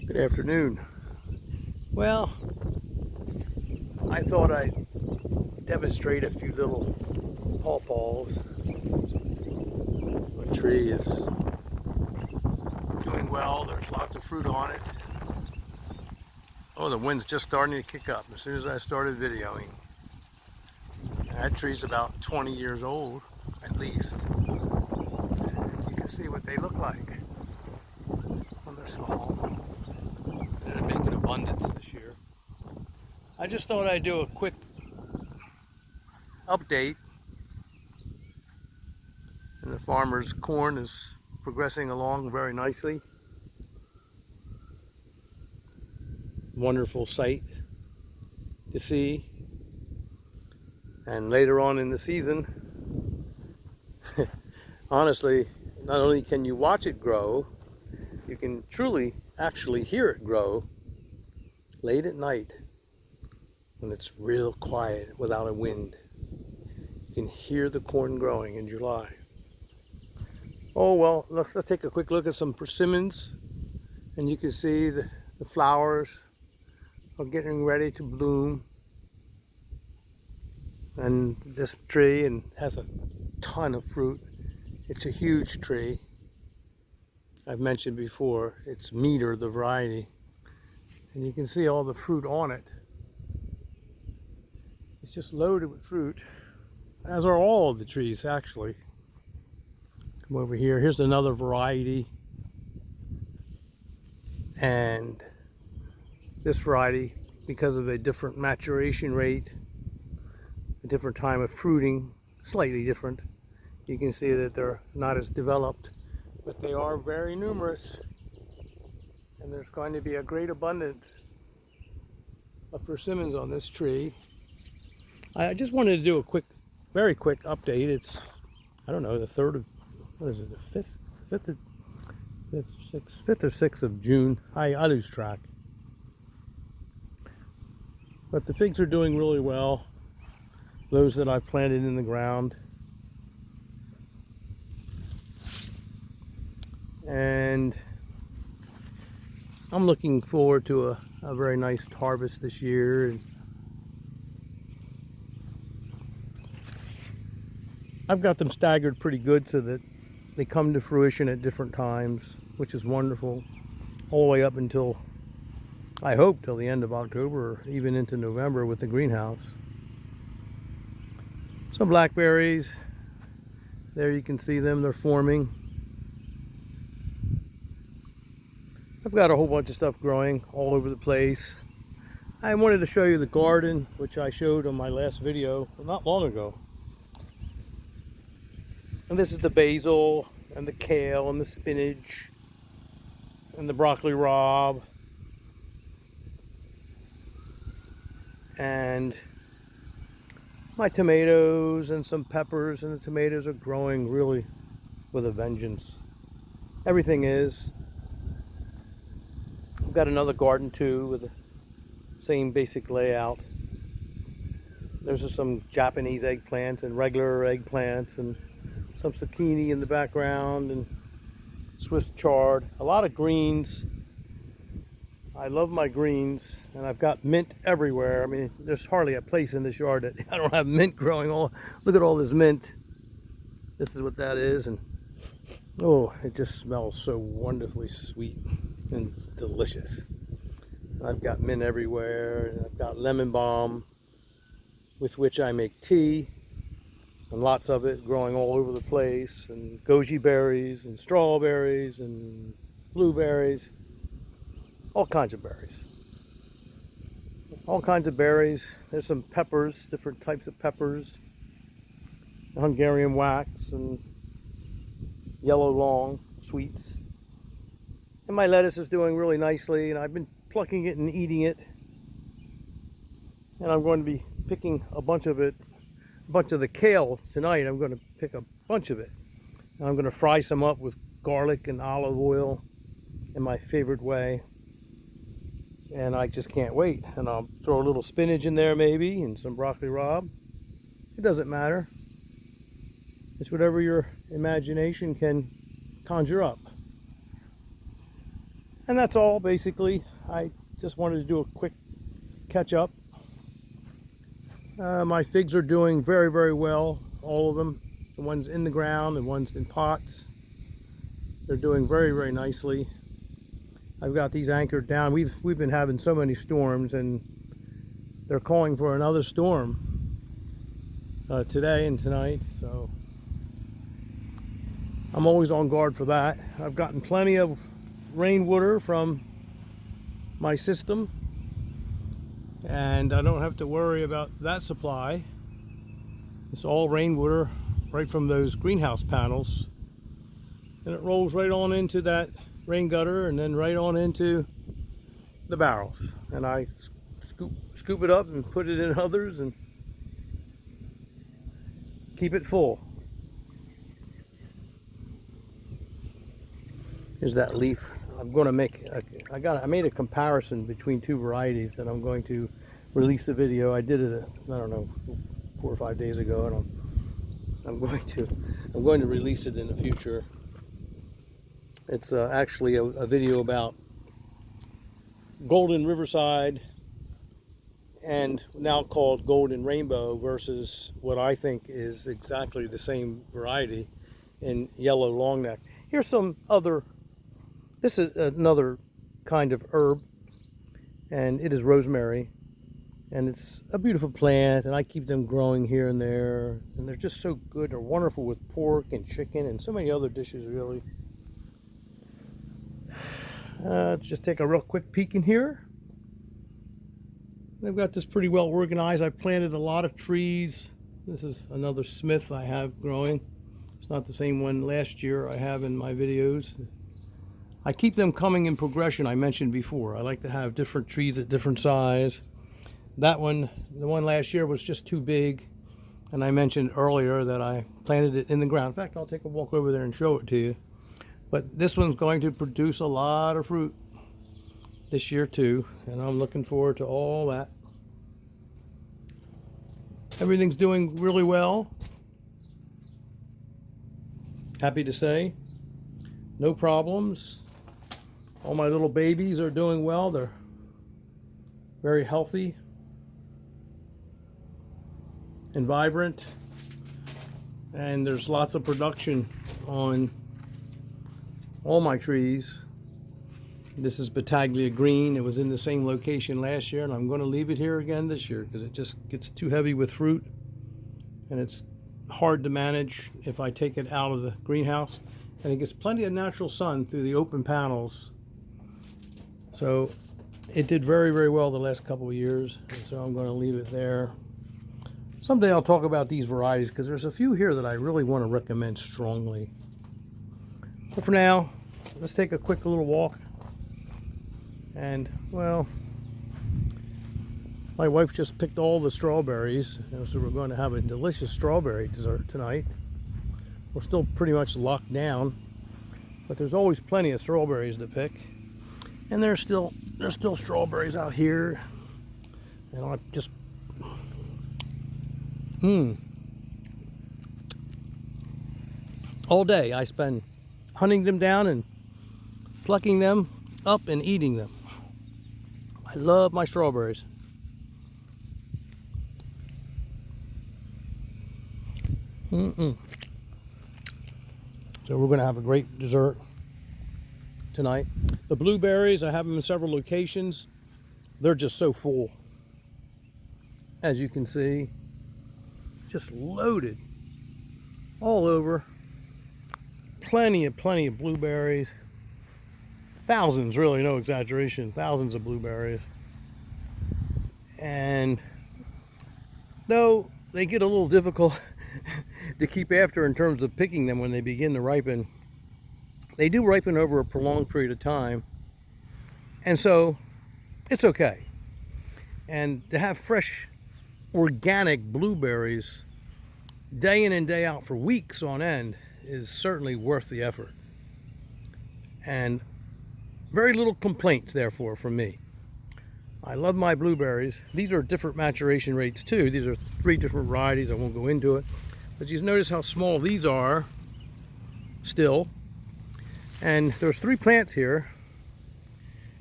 Good afternoon. Well, I thought I'd demonstrate a few little pawpaws. My tree is doing well. There's lots of fruit on it. Oh, the wind's just starting to kick up as soon as I started videoing. That tree's about 20 years old, at least. You can see what they look like when they're small. They're making abundance this year. I just thought I'd do a quick update. And the farmer's corn is progressing along very nicely. Wonderful sight to see. And later on in the season, honestly, not only can you watch it grow, you can truly actually hear it grow late at night when it's real quiet without a wind. You can hear the corn growing in July. Oh well, let's take a quick look at some persimmons, and you can see the flowers are getting ready to bloom. And this tree has a ton of fruit. It's a huge tree. I've mentioned before, it's Meter, the variety. And you can see all the fruit on it. It's just loaded with fruit, as are all of the trees actually. Come over here, here's another variety. And this variety, because of a different maturation rate, a different time of fruiting, slightly different, you can see that they're not as developed, but they are very numerous, and there's going to be a great abundance of persimmons on this tree. I just wanted to do a very quick update. It's, I don't know, the 3rd of, what is it, the 5th or 6th of June. I lose track. But the figs are doing really well. Those that I planted in the ground. And I'm looking forward to a very nice harvest this year. And I've got them staggered pretty good so that they come to fruition at different times, which is wonderful, all the way up until, I hope, till the end of October or even into November with the greenhouse. Some blackberries, there you can see them, they're forming. I've got a whole bunch of stuff growing all over the place. I wanted to show you the garden, which I showed on my last video not long ago. And this is the basil and the kale and the spinach and the broccoli rabe and my tomatoes and some peppers, and the tomatoes are growing really with a vengeance. Everything is. I've got another garden too with the same basic layout. There's just some Japanese eggplants and regular eggplants and some zucchini in the background and Swiss chard. A lot of greens. I love my greens, and I've got mint everywhere. I mean, there's hardly a place in this yard that I don't have mint growing. Look at all this mint. This is what that is, and oh, it just smells so wonderfully sweet and delicious. I've got mint everywhere, and I've got lemon balm with which I make tea, and lots of it growing all over the place, and goji berries and strawberries and blueberries. All kinds of berries. All kinds of berries. There's some peppers, different types of peppers. Hungarian wax and yellow long sweets. And my lettuce is doing really nicely, and I've been plucking it and eating it. And I'm going to be picking a bunch of it, a bunch of the kale tonight. I'm going to pick a bunch of it. And I'm going to fry some up with garlic and olive oil in my favorite way. And I just can't wait. And I'll throw a little spinach in there maybe, and some broccoli rabe. It doesn't matter. It's whatever your imagination can conjure up. And that's all basically. I just wanted to do a quick catch up. My figs are doing very, very well, all of them. The ones in the ground, the ones in pots. They're doing very, very nicely. I've got these anchored down. We've been having so many storms, and they're calling for another storm today and tonight. So I'm always on guard for that. I've gotten plenty of rainwater from my system, and I don't have to worry about that supply. It's all rainwater right from those greenhouse panels, and it rolls right on into that rain gutter and then right on into the barrels, and I scoop it up and put it in others and keep it full. Here's that leaf. I'm going to make I made a comparison between two varieties that I'm going to release the video. I did it I don't know 4 or 5 days ago, and I'm going to release it in the future. It's actually a video about Golden Riverside, and now called Golden Rainbow, versus what I think is exactly the same variety in yellow long neck. Here's some other. This is another kind of herb, and it is rosemary, and it's a beautiful plant, and I keep them growing here and there, and they're just so good. They're wonderful with pork and chicken and so many other dishes, really. Let's just take a real quick peek in here. I've got this pretty well organized. I planted a lot of trees. This is another Smith I have growing. It's not the same one last year I have in my videos. I keep them coming in progression, I mentioned before. I like to have different trees at different size. That one, the one last year, was just too big, and I mentioned earlier that I planted it in the ground. In fact, I'll take a walk over there and show it to you. But this one's going to produce a lot of fruit this year too, and I'm looking forward to all that. Everything's doing really well. Happy to say. No problems. All my little babies are doing well. They're very healthy and vibrant, and there's lots of production on all my trees. This is Battaglia Green. It was in the same location last year, and I'm going to leave it here again this year because it just gets too heavy with fruit, and it's hard to manage if I take it out of the greenhouse. And it gets plenty of natural sun through the open panels. So it did very, very well the last couple of years, and so I'm going to leave it there. Someday I'll talk about these varieties because there's a few here that I really want to recommend strongly. But for now, let's take a quick little walk. And, well, my wife just picked all the strawberries, so we're going to have a delicious strawberry dessert tonight. We're still pretty much locked down, but there's always plenty of strawberries to pick. And there's still strawberries out here. And I just all day I spend hunting them down and plucking them up and eating them. I love my strawberries. So we're going to have a great dessert tonight. The blueberries, I have them in several locations. They're just so full. As you can see, just loaded all over. Plenty of blueberries. Thousands, really, no exaggeration. Thousands of blueberries. And though they get a little difficult to keep after in terms of picking them when they begin to ripen, they do ripen over a prolonged period of time, and so it's okay. And to have fresh organic blueberries day in and day out for weeks on end is certainly worth the effort, and very little complaints therefore from me. I love my blueberries. These are different maturation rates too. These are 3 different varieties. I won't go into it, but you notice how small these are still. And there's 3 plants here,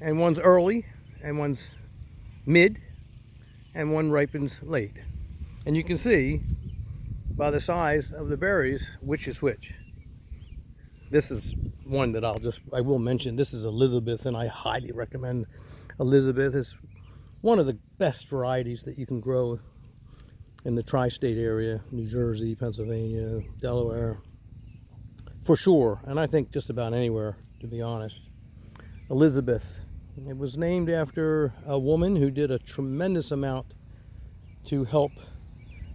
and one's early, and one's mid, and one ripens late. And you can see by the size of the berries which is which. This is one that I will mention. This is Elizabeth, and I highly recommend Elizabeth. It's one of the best varieties that you can grow in the tri-state area, New Jersey, Pennsylvania, Delaware, for sure, and I think just about anywhere, to be honest. Elizabeth. It was named after a woman who did a tremendous amount to help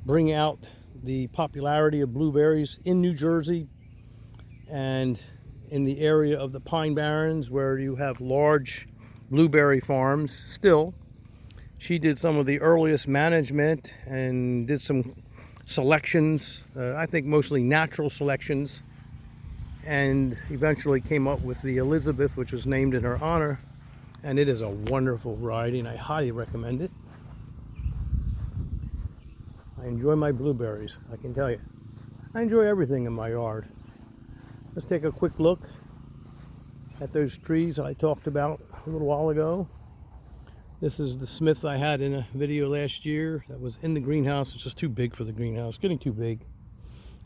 bring out the popularity of blueberries in New Jersey and in the area of the Pine Barrens, where you have large blueberry farms still. She did some of the earliest management and did some selections, I think mostly natural selections, and eventually came up with the Elizabeth, which was named in her honor. And it is a wonderful variety, and I highly recommend it. I enjoy my blueberries, I can tell you. I enjoy everything in my yard. Let's take a quick look at those trees I talked about a little while ago. This is the Smith I had in a video last year that was in the greenhouse. It's just too big for the greenhouse, getting too big.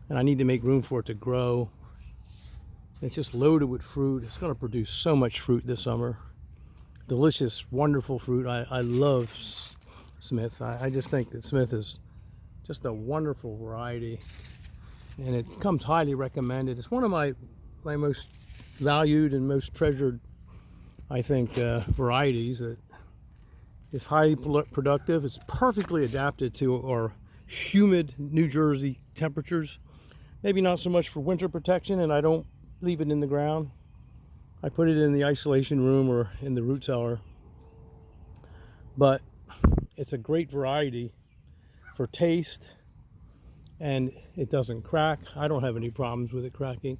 And I need to make room for it to grow. It's just loaded with fruit. It's going to produce so much fruit this summer. Delicious, wonderful fruit. I love Smith. I just think that Smith is just a wonderful variety. And it comes highly recommended. It's one of my most valued and most treasured, I think, varieties. That is highly productive. It's perfectly adapted to our humid New Jersey temperatures. Maybe not so much for winter protection, and I don't leave it in the ground. I put it in the isolation room or in the root cellar. But it's a great variety for taste, and it doesn't crack. I don't have any problems with it cracking.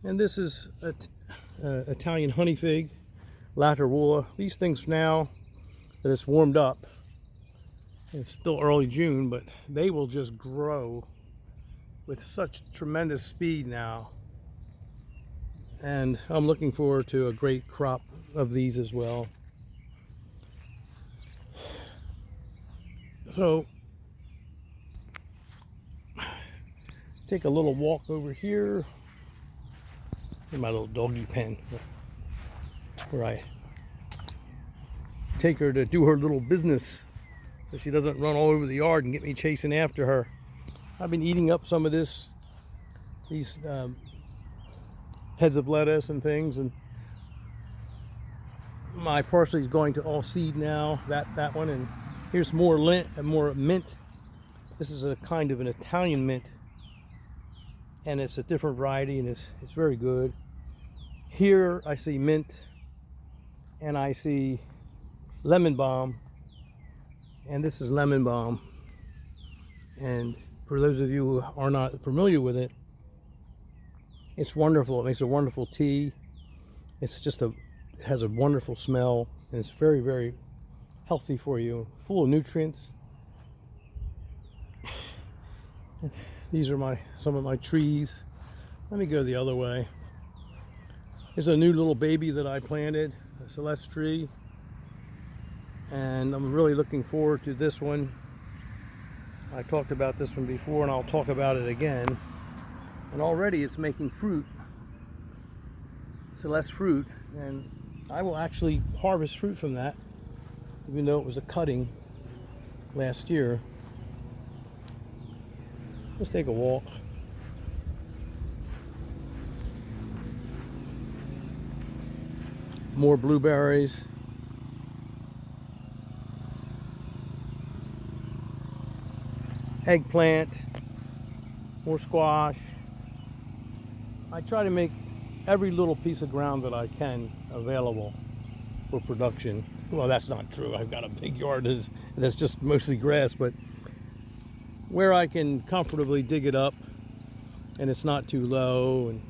And this is Italian honey fig, Laterula. These things now that it's warmed up, it's still early June, but they will just grow with such tremendous speed now. And I'm looking forward to a great crop of these as well. So, take a little walk over here in my little doggy pen, where I take her to do her little business so she doesn't run all over the yard and get me chasing after her. I've been eating up some of these heads of lettuce and things, and my parsley is going to all seed now. That one, and here's more mint. This is a kind of an Italian mint, and it's a different variety, and it's very good. Here I see mint, and I see lemon balm, and this is lemon balm. And for those of you who are not familiar with it, it's wonderful. It makes a wonderful tea. It's just it has a wonderful smell, and it's very, very healthy for you, full of nutrients. These are some of my trees. Let me go the other way. Here's a new little baby that I planted, a Celeste tree, and I'm really looking forward to this one. I talked about this one before, and I'll talk about it again. And already it's making fruit, Celeste fruit, and I will actually harvest fruit from that, even though it was a cutting last year. Let's take a walk. More blueberries. Eggplant. More squash. I try to make every little piece of ground that I can available for production. Well, that's not true. I've got a big yard that's just mostly grass, but where I can comfortably dig it up and it's not too low, and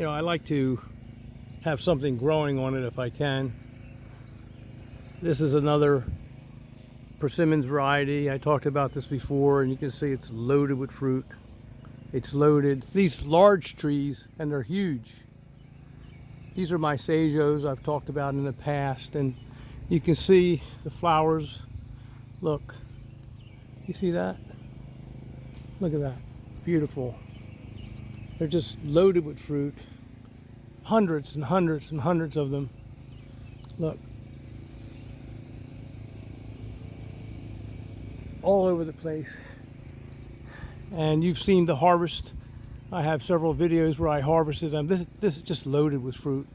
I like to have something growing on it if I can. This is another persimmons variety. I talked about this before, and you can see it's loaded with fruit. It's loaded. These large trees, and they're huge. These are my sagos I've talked about in the past, and you can see the flowers. Look, you see that? Look at that, beautiful. They're just loaded with fruit. Hundreds and hundreds and hundreds of them. Look. All over the place. And you've seen the harvest. I have several videos where I harvested them. This is just loaded with fruit.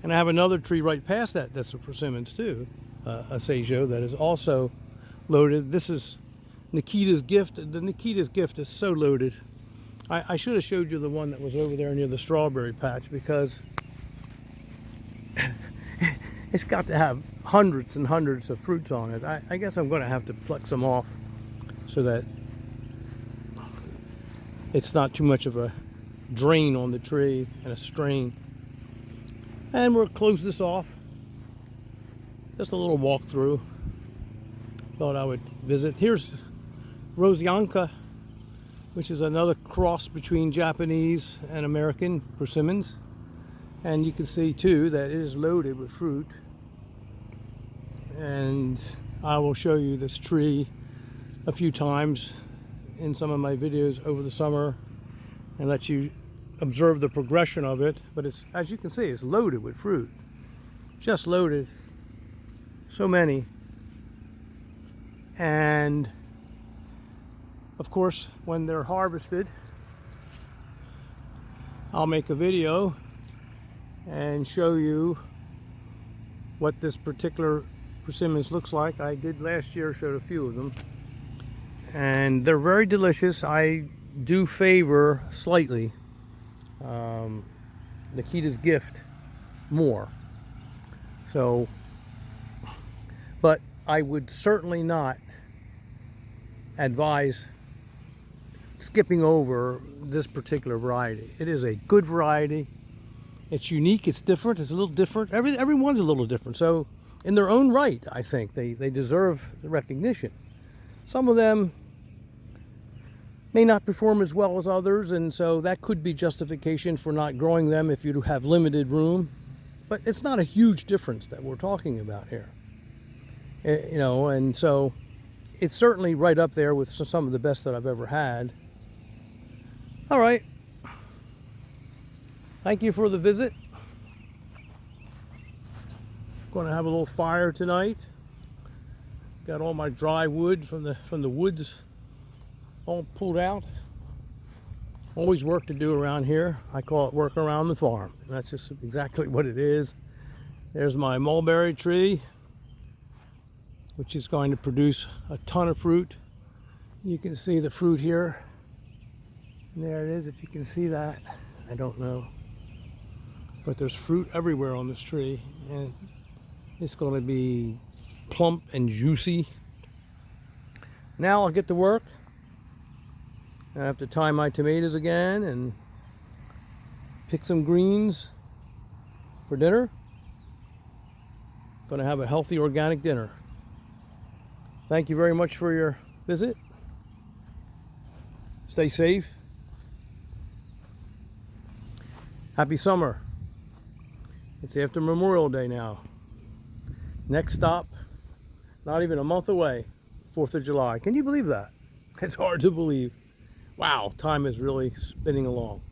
And I have another tree right past that that's a persimmons too. A sago that is also loaded. This is Nikita's Gift. The Nikita's Gift is so loaded. I should have showed you the one that was over there near the strawberry patch, because it's got to have hundreds and hundreds of fruits on it. I guess I'm going to have to pluck some off so that it's not too much of a drain on the tree and a strain. And we'll close this off. Just a little walkthrough. Thought I would visit. Here's Rosianka, which is another cross between Japanese and American persimmons. And you can see too that it is loaded with fruit. And I will show you this tree a few times in some of my videos over the summer and let you observe the progression of it. But it's, as you can see, it's loaded with fruit. Just loaded. So many. And of course, when they're harvested, I'll make a video and show you what this particular persimmons looks like. I did last year, showed a few of them. And they're very delicious. I do favor slightly Nikita's Gift more. So, but I would certainly not advise skipping over this particular variety. It is a good variety. It's unique, it's different, it's a little different. Everyone's a little different. So in their own right, I think they deserve the recognition. Some of them may not perform as well as others, and so that could be justification for not growing them if you have limited room. But it's not a huge difference that we're talking about here. You know, and so it's certainly right up there with some of the best that I've ever had. All right. Thank you for the visit. Going to have a little fire tonight. Got all my dry wood from the woods all pulled out. Always work to do around here. I call it work around the farm. And that's just exactly what it is. There's my mulberry tree, which is going to produce a ton of fruit. You can see the fruit here. And there it is, if you can see that. I don't know. But there's fruit everywhere on this tree. And it's going to be plump and juicy. Now I'll get to work. I have to tie my tomatoes again and pick some greens for dinner. Going to have a healthy organic dinner. Thank you very much for your visit. Stay safe. Happy summer. It's after Memorial Day now. Next stop, not even a month away, 4th of July. Can you believe that? It's hard to believe. Wow, time is really spinning along.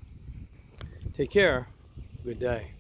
Take care. Good day.